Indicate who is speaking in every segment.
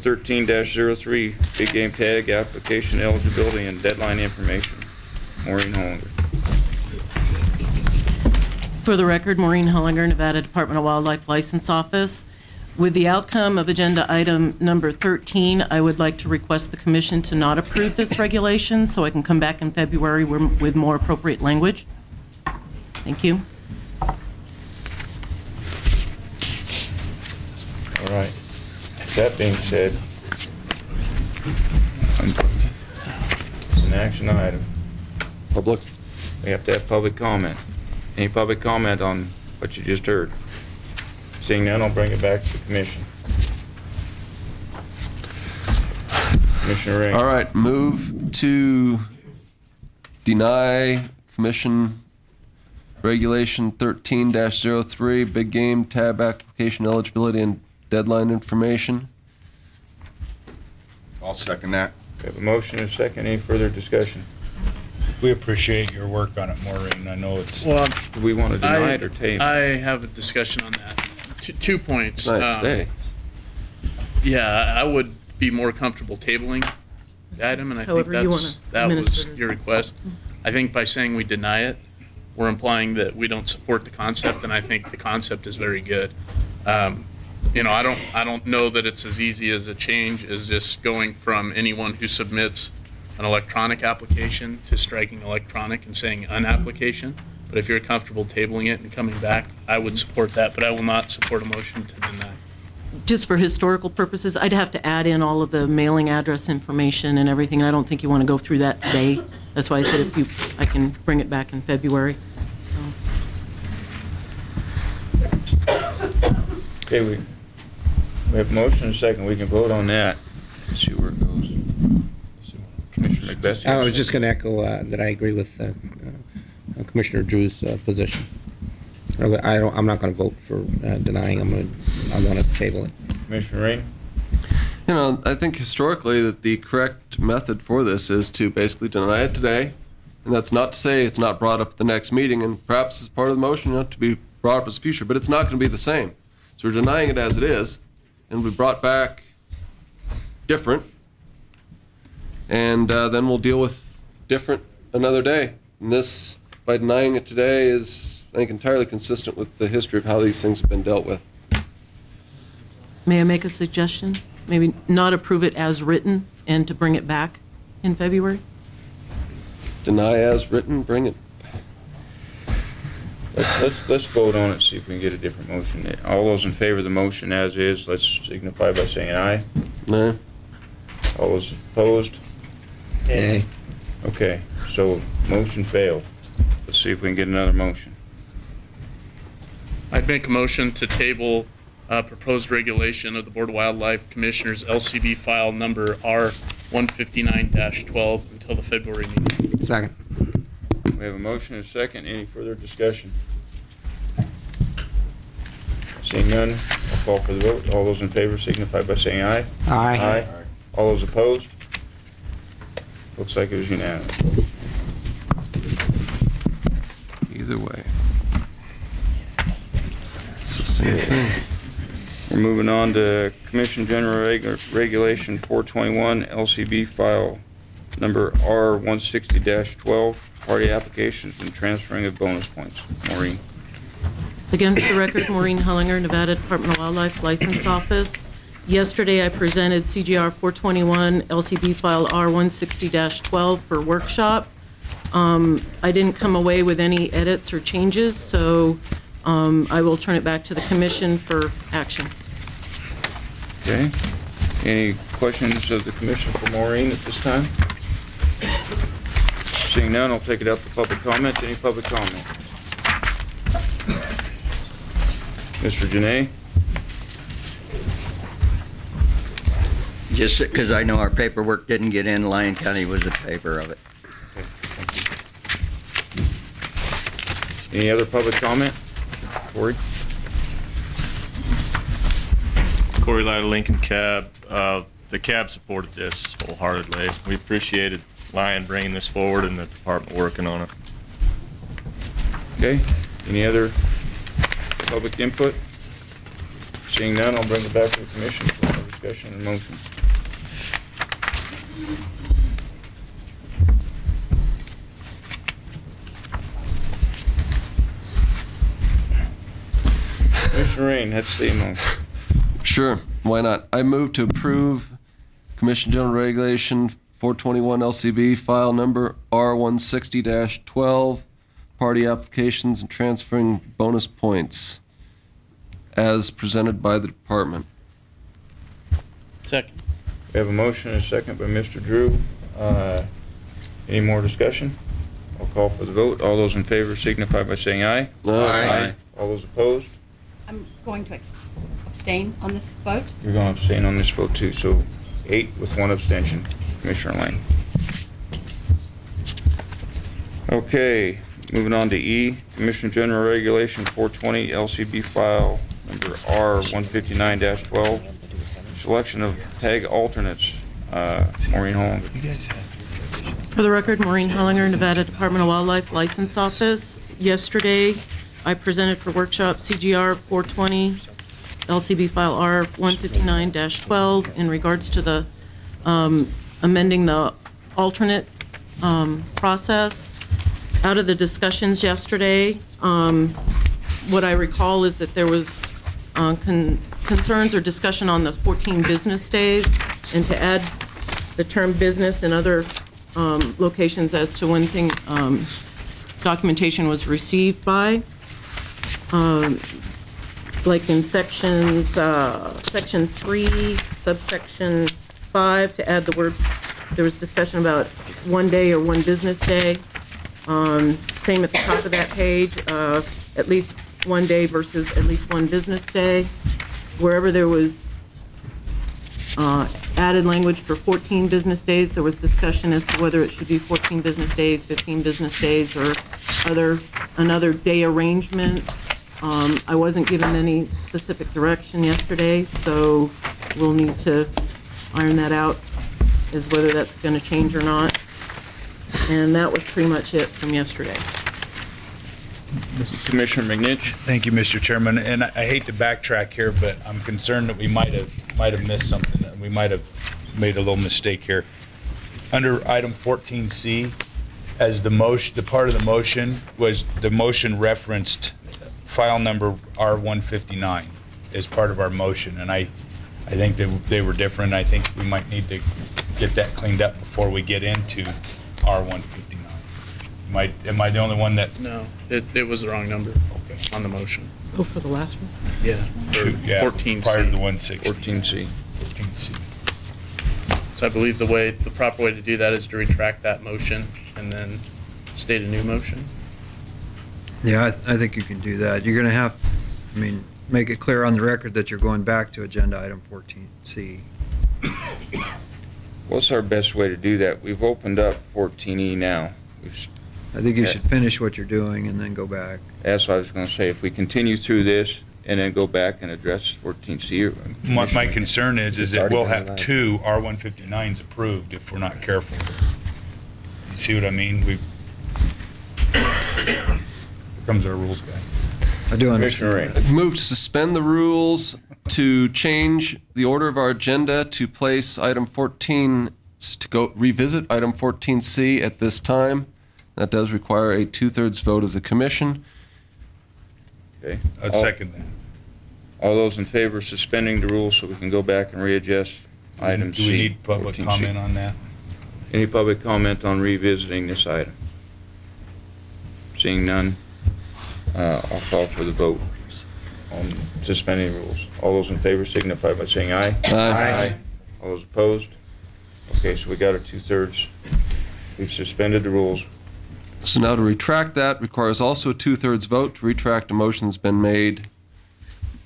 Speaker 1: 13-03, big game tag application eligibility and deadline information. Maureen Hullinger.
Speaker 2: For the record, Maureen Hullinger, Nevada Department of Wildlife License Office. With the outcome of agenda item number 13, I would like to request the commission to not approve this regulation so I can come back in February with more appropriate language. Thank you.
Speaker 1: All right. That being said, it's an action item.
Speaker 3: Public?
Speaker 1: We have to have public comment. Any public comment on what you just heard? Seeing none, I'll bring it back to the commission. Commissioner Ring.
Speaker 3: All right, move to deny Commission Regulation 13-03, big game tab application eligibility and deadline information.
Speaker 4: I'll second that.
Speaker 1: We have a motion and a second. Any further discussion?
Speaker 4: We appreciate your work on it, Maureen. I know it's...
Speaker 5: Well,
Speaker 1: Do we want to deny it or table?
Speaker 5: I have a discussion on that. 2 points.
Speaker 3: Not today.
Speaker 5: Yeah, I would be more comfortable tabling the item, and I think that was your request. I think by saying we deny it, we're implying that we don't support the concept, and I think the concept is very good. You know, I don't know that it's as easy as a change as just going from anyone who submits an electronic application to striking electronic and saying an application. But if you're comfortable tabling it and coming back, I would support that, but I will not support a motion to deny.
Speaker 2: Just for historical purposes, I'd have to add in all of the mailing address information and everything, and I don't think you want to go through that today. That's why I said I can bring it back in February. So.
Speaker 1: Okay, we have a motion and a second. We can vote on that. Let's see where it goes. Commissioner McBeth.
Speaker 6: I was just going to echo that I agree with Commissioner Drew's position. I'm not going to vote for denying. I want to table it.
Speaker 1: Commissioner Rain.
Speaker 3: You know, I think historically that the correct method for this is to basically deny it today, and that's not to say it's not brought up at the next meeting, and perhaps as part of the motion, you know, to be brought up as future, but it's not going to be the same. So we're denying it as it is, and we brought back different, and then we'll deal with different another day. And this, by denying it today, is, I think, entirely consistent with the history of how these things have been dealt with.
Speaker 2: May I make a suggestion? Maybe not approve it as written and to bring it back in February?
Speaker 3: Deny as written, bring it.
Speaker 1: Let's vote on it, see if we can get a different motion. All those in favor of the motion as is, let's signify by saying aye.
Speaker 3: No.
Speaker 1: All those opposed?
Speaker 6: Nay.
Speaker 1: Okay, so motion failed. Let's see if we can get another motion.
Speaker 5: I'd make a motion to table proposed regulation of the Board of Wildlife Commissioners LCB file number R159-12 until the February meeting.
Speaker 6: Second.
Speaker 1: We have a motion and a second. Any further discussion? Seeing none, I'll call for the vote. All those in favor signify by saying aye.
Speaker 6: Aye.
Speaker 1: Aye. All those opposed? Looks like it was unanimous.
Speaker 3: Either way. It's the same thing.
Speaker 1: We're moving on to Commission General Regulation 421, LCB file number R160-12, party applications and transferring of bonus points. Maureen.
Speaker 2: Again, for the record, Maureen Hullinger, Nevada Department of Wildlife License Office. Yesterday, I presented CGR 421, LCB file R160-12 for workshop. I didn't come away with any edits or changes, so I will turn it back to the commission for action.
Speaker 1: Okay. Any questions of the commission for Maureen at this time? Seeing none, I'll take it up to public comment. Any public comment? Mr. Janae?
Speaker 7: Just because I know our paperwork didn't get in, Lyon County was in favor of it.
Speaker 1: Okay, thank you. Any other public comment? Corey?
Speaker 8: Corey Lytle, Lincoln Cab. The cab supported this wholeheartedly. We appreciated Lyon bringing this forward and the department working on it.
Speaker 1: Okay. Any other public input? Seeing none, I'll bring it back to the commission for discussion on the motion? Commissioner Rain, that's the motion.
Speaker 3: Sure, why not? I move to approve Commission General Regulation 421 LCB file number R160-12, party applications and transferring bonus points as presented by the department.
Speaker 5: Second.
Speaker 1: We have a motion and a second by Mr. Drew. Any more discussion? I'll call for the vote. All those in favor signify by saying aye.
Speaker 3: Aye.
Speaker 1: All those opposed?
Speaker 9: I'm going to abstain on this vote.
Speaker 1: You're going to abstain on this vote too, so 8 with 1 abstention. Commissioner Lane. Okay, moving on to E, Commission General Regulation 420 LCB file number R159-12, selection of tag alternates. Maureen Hullinger.
Speaker 2: For the record, Maureen Hullinger, Nevada Department of Wildlife License Office. Yesterday, I presented for workshop CGR 420 LCB file R159-12 in regards to the amending the alternate process. Out of the discussions yesterday, what I recall is that there was concerns or discussion on the 14 business days, and to add the term business and other locations as to when documentation was received by. Like in section 3, subsection 5, to add the word, there was discussion about 1 day or 1 business day. Same at the top of that page, at least 1 day versus at least 1 business day. Wherever there was added language for 14 business days, there was discussion as to whether it should be 14 business days, 15 business days, or another day arrangement. I wasn't given any specific direction yesterday, so we'll need to iron that out as whether that's going to change or not. And that was pretty much it from yesterday.
Speaker 1: Commissioner McNitch.
Speaker 4: Thank you, Mr. Chairman. And I hate to backtrack here, but I'm concerned that we might have missed something. That we might have made a little mistake here. Under item 14C, as the motion, the part of the motion was the motion referenced file number R159 as part of our motion, and I think that they were different. I think we might need to get that cleaned up before we get into R159. Am I the only one that?
Speaker 5: No, it was the wrong number. Okay. On the motion.
Speaker 2: Oh, for the last one?
Speaker 5: Yeah.
Speaker 4: Yeah,
Speaker 5: 14C.
Speaker 4: prior to the 160.
Speaker 1: 14C.
Speaker 4: 14C.
Speaker 5: So I believe the proper way to do that is to retract that motion and then state a new motion.
Speaker 10: Yeah, I think you can do that. You're going to have, make it clear on the record that you're going back to agenda item 14C.
Speaker 1: What's our best way to do that? We've opened up 14E now.
Speaker 10: I think you should finish what you're doing and then go back.
Speaker 1: That's what I was going to say. If we continue through this and then go back and address 14C.
Speaker 4: My concern is that we'll have 2 R159s approved if we're not careful. You see what I mean? Here comes our rules guy.
Speaker 10: I do understand.
Speaker 3: I move to suspend the rules to change the order of our agenda to place item 14, to go revisit item 14C at this time. That does require a 2/3 vote of the commission.
Speaker 1: Okay.
Speaker 4: I'd second that.
Speaker 1: All those in favor of suspending the rules so we can go back and readjust item C?
Speaker 4: Do we need public
Speaker 1: 14C?
Speaker 4: comment on that?
Speaker 1: Any public comment on revisiting this item? Seeing none, I'll call for the vote on suspending rules. All those in favor signify by saying aye.
Speaker 3: Aye.
Speaker 1: All those opposed? Okay, so we got a 2/3. We've suspended the rules.
Speaker 3: So now to retract that requires also a 2/3 vote. To retract a motion that's been made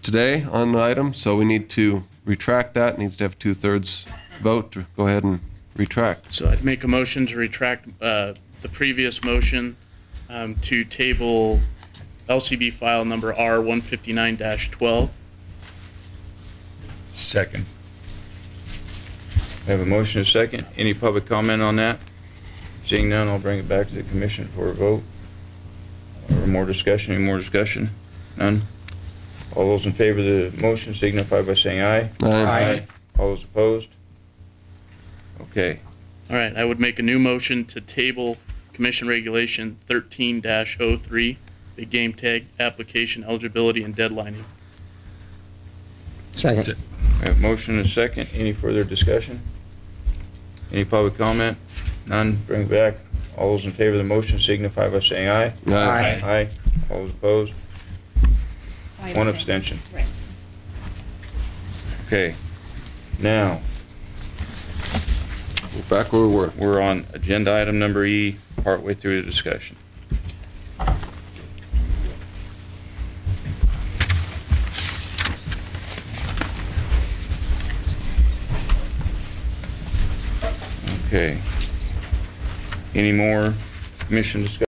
Speaker 3: today on the item, so we need to retract that. It needs to have a 2/3 vote to go ahead and retract.
Speaker 5: So I'd make a motion to retract the previous motion to table LCB file number R159-12.
Speaker 4: Second.
Speaker 1: We have a motion and a second. Any public comment on that? Seeing none, I'll bring it back to the commission for a vote. Or more discussion? Any more discussion? None? All those in favor of the motion signify by saying aye.
Speaker 3: Aye.
Speaker 1: All those opposed? Okay.
Speaker 5: All right, I would make a new motion to table Commission Regulation 13-03, big game tag application eligibility and deadlining.
Speaker 6: Second.
Speaker 1: We have motion and a second. Any further discussion? Any public comment? None. Bring it back. All those in favor of the motion signify by saying aye.
Speaker 6: Aye.
Speaker 1: Aye. All those opposed?
Speaker 9: Five
Speaker 1: One
Speaker 9: abstentions.
Speaker 1: abstention.
Speaker 9: Right.
Speaker 1: Okay. Now,
Speaker 3: We're back where we were.
Speaker 1: we're on agenda item number E, partway through the discussion. Okay. Any more commission discussion?